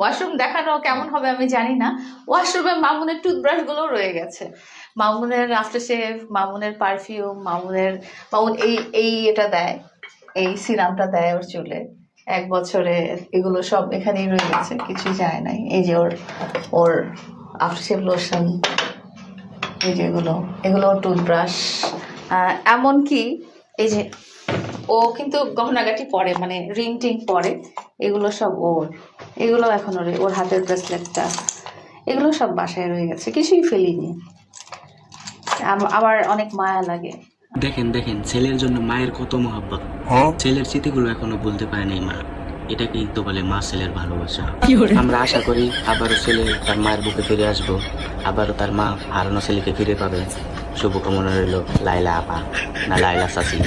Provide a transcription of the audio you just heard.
Washroom দেখানো কেমন হবে আমি জানি না। ওয়াশরুমে মামুনের টুথব্রাশ গুলো রয়ে গেছে, মামুনের আফটার শেভ, মামুনের পারফিউম, মামুন এই এটা দেয়, এই সিরামটা দেয় ওর চুলে 1 বছরে, এগুলো সব এখানেই রয়ে গেছে, কিছু যায় নাই। এই যে ওর ওর আফটার শেভ লোশন, এই যে এগুলো ওর টুথব্রাশ, এমনকি এই যে ও কিন্তু গহনাগাটি পরে, মানে রিং টিং পরে, এগুলো সব ওর, এগুলো এখন ওর হাতের ব্রেসলেটটা, এগুলো সব বাসায় রয়ে গেছে, কিছুই ফেলিনি। আবার অনেক মায়া লাগে। দেখেন দেখেন ছেলের জন্য মায়ের কত মহব্বত, ছেলের স্মৃতিগুলো এখনো ভুলতে পারেনি মা। এটাকেই তো বলে মা ছেলের ভালোবাসা। আমরা আশা করি আবারও ছেলে তার মায়ের বুকে ফিরে আসবো, আবারও তার মা হারানো ছেলেকে ফিরে পাবে। শুভকামনা রইল লাইলা আপা, না লাইলা চাচি।